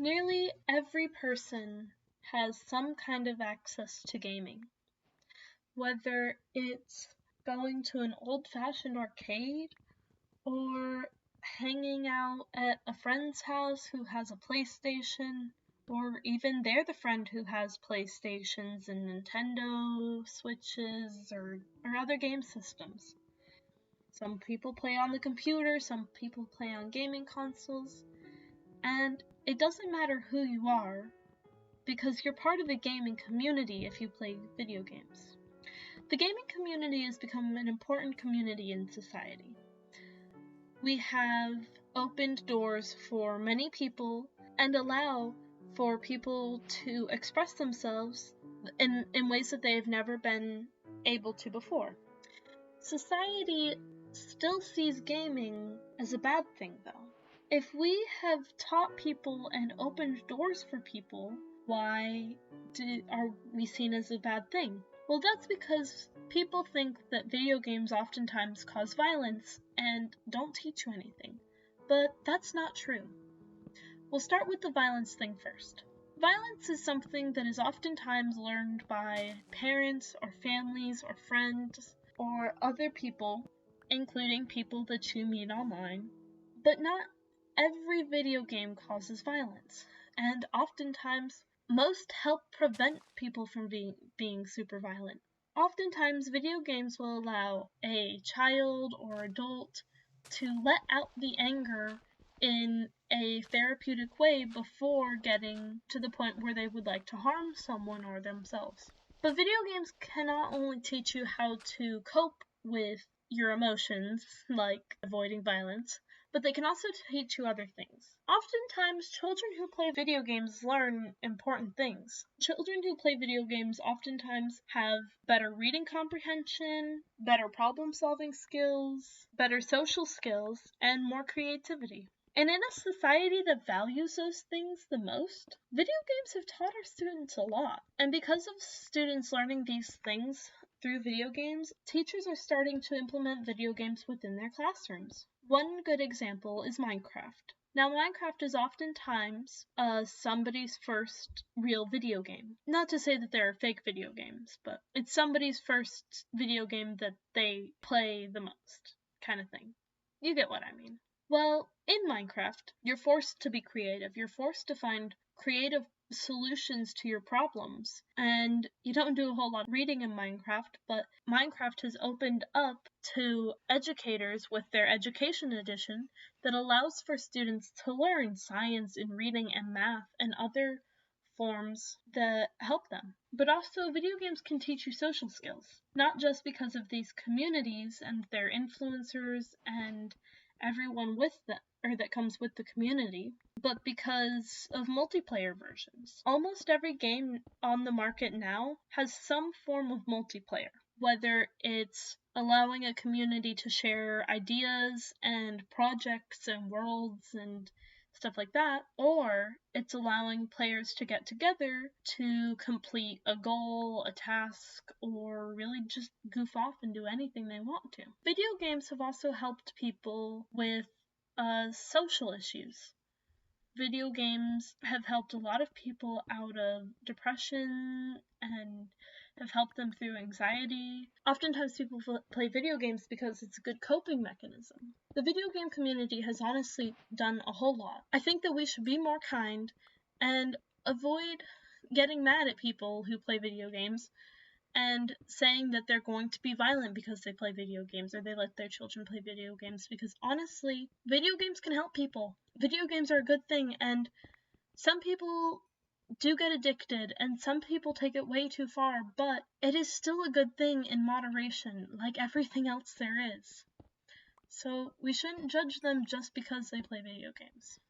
Nearly every person has some kind of access to gaming, whether it's going to an old-fashioned arcade or hanging out at a friend's house who has a PlayStation, or even they're the friend who has PlayStations and Nintendo Switches or other game systems. Some people play on the computer, some people play on gaming consoles, and it doesn't matter who you are, because you're part of the gaming community if you play video games. The gaming community has become an important community in society. We have opened doors for many people and allow for people to express themselves in ways that they have never been able to before. Society still sees gaming as a bad thing, though. If we have taught people and opened doors for people, why are we seen as a bad thing? Well, that's because people think that video games oftentimes cause violence and don't teach you anything. But that's not true. We'll start with the violence thing first. Violence is something that is oftentimes learned by parents or families or friends or other people, including people that you meet online. But not every video game causes violence, and oftentimes most help prevent people from being super violent. Oftentimes video games will allow a child or adult to let out the anger in a therapeutic way before getting to the point where they would like to harm someone or themselves. But video games can not only teach you how to cope with your emotions, like avoiding violence, but they can also teach you other things. Oftentimes, children who play video games learn important things. Children who play video games oftentimes have better reading comprehension, better problem-solving skills, better social skills, and more creativity. And in a society that values those things the most, video games have taught our students a lot. And because of students learning these things through video games, teachers are starting to implement video games within their classrooms. One good example is Minecraft. Now, Minecraft is oftentimes somebody's first real video game. Not to say that there are fake video games, but it's somebody's first video game that they play the most, kind of thing. You get what I mean. Well, in Minecraft, you're forced to be creative. You're forced to find creative solutions to your problems. And you don't do a whole lot of reading in Minecraft, but Minecraft has opened up to educators with their education edition that allows for students to learn science and reading and math and other forms that help them. But also, video games can teach you social skills, not just because of these communities and their influencers and everyone with them, or that comes with the community, but because of multiplayer versions. Almost every game on the market now has some form of multiplayer, whether it's allowing a community to share ideas and projects and worlds and stuff like that, or it's allowing players to get together to complete a goal, a task, or really just goof off and do anything they want to. Video games have also helped people with social issues. Video games have helped a lot of people out of depression and have helped them through anxiety. Oftentimes people play video games because it's a good coping mechanism. The video game community has honestly done a whole lot. I think that we should be more kind and avoid getting mad at people who play video games and saying that they're going to be violent because they play video games or they let their children play video games, because honestly, video games can help people. Video games are a good thing, and some people do get addicted and some people take it way too far, but it is still a good thing in moderation, like everything else there is. So we shouldn't judge them just because they play video games.